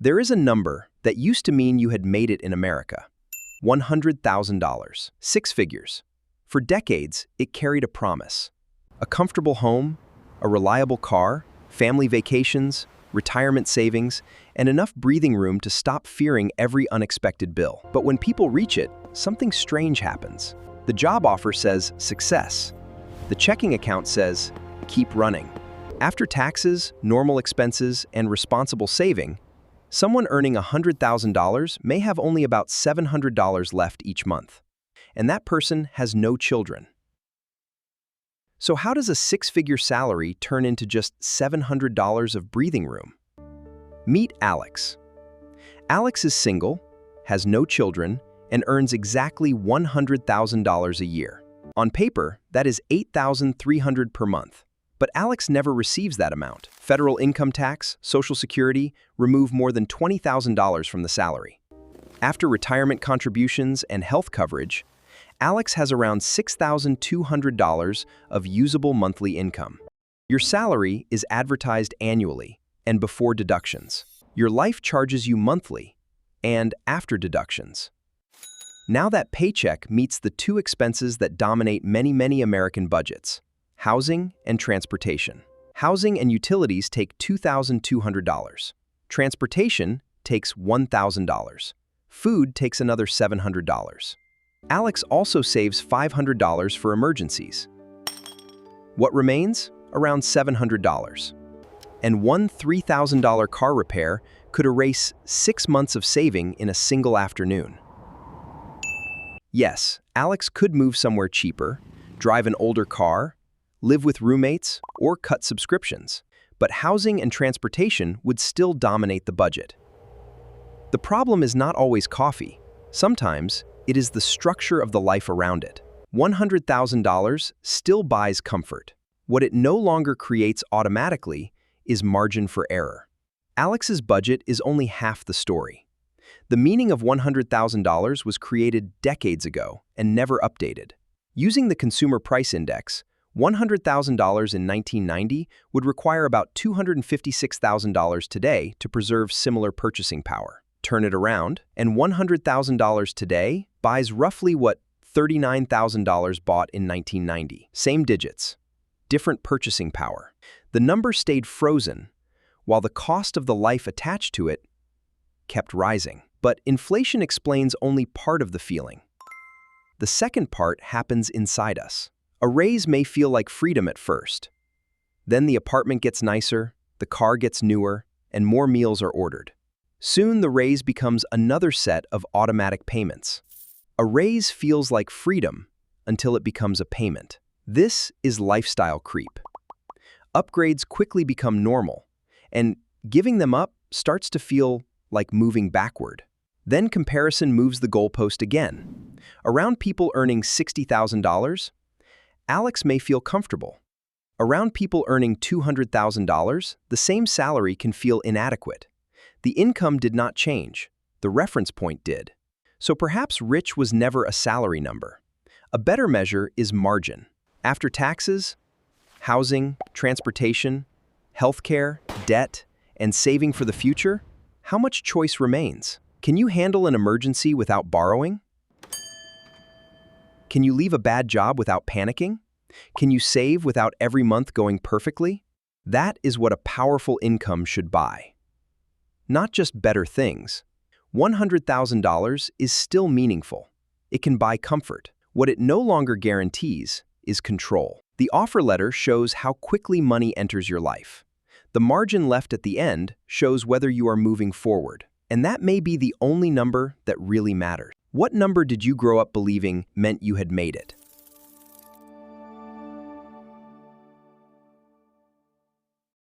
There is a number that used to mean you had made it in America. $100,000. Six figures. For decades, it carried a promise. A comfortable home, a reliable car, family vacations, retirement savings, and enough breathing room to stop fearing every unexpected bill. But when people reach it, something strange happens. The job offer says success. The checking account says keep running. After taxes, normal expenses, and responsible saving, someone earning $100,000 may have only about $700 left each month. And that person has no children. So how does a six-figure salary turn into just $700 of breathing room? Meet Alex. Alex is single, has no children, and earns exactly $100,000 a year. On paper, that is $8,300 per month. But Alex never receives that amount. Federal income tax, Social Security remove more than $20,000 from the salary. After retirement contributions and health coverage, Alex has around $6,200 of usable monthly income. Your salary is advertised annually and before deductions. Your life charges you monthly and after deductions. Now that paycheck meets the two expenses that dominate many American budgets: housing and transportation. Housing and utilities take $2,200. Transportation takes $1,000. Food takes another $700. Alex also saves $500 for emergencies. What remains? Around $700. And one $3,000 car repair could erase 6 months of saving in a single afternoon. Yes, Alex could move somewhere cheaper, drive an older car, live with roommates, or cut subscriptions, but housing and transportation would still dominate the budget. The problem is not always coffee. Sometimes, it is the structure of the life around it. $100,000 still buys comfort. What it no longer creates automatically is margin for error. Alex's budget is only half the story. The meaning of $100,000 was created decades ago and never updated. Using the Consumer Price Index, $100,000 in 1990 would require about $256,000 today to preserve similar purchasing power. Turn it around, and $100,000 today buys roughly what $39,000 bought in 1990. Same digits, different purchasing power. The number stayed frozen, while the cost of the life attached to it kept rising. But inflation explains only part of the feeling. The second part happens inside us. A raise may feel like freedom at first. Then the apartment gets nicer, the car gets newer, and more meals are ordered. Soon the raise becomes another set of automatic payments. A raise feels like freedom until it becomes a payment. This is lifestyle creep. Upgrades quickly become normal, and giving them up starts to feel like moving backward. Then comparison moves the goalpost again. Around people earning $60,000, Alex may feel comfortable. Around people earning $200,000, the same salary can feel inadequate. The income did not change, the reference point did. So perhaps rich was never a salary number. A better measure is margin. After taxes, housing, transportation, healthcare, debt, and saving for the future, how much choice remains? Can you handle an emergency without borrowing? Can you leave a bad job without panicking? Can you save without every month going perfectly? That is what a powerful income should buy. Not just better things. $100,000 is still meaningful. It can buy comfort. What it no longer guarantees is control. The offer letter shows how quickly money enters your life. The margin left at the end shows whether you are moving forward. And that may be the only number that really matters. What number did you grow up believing meant you had made it?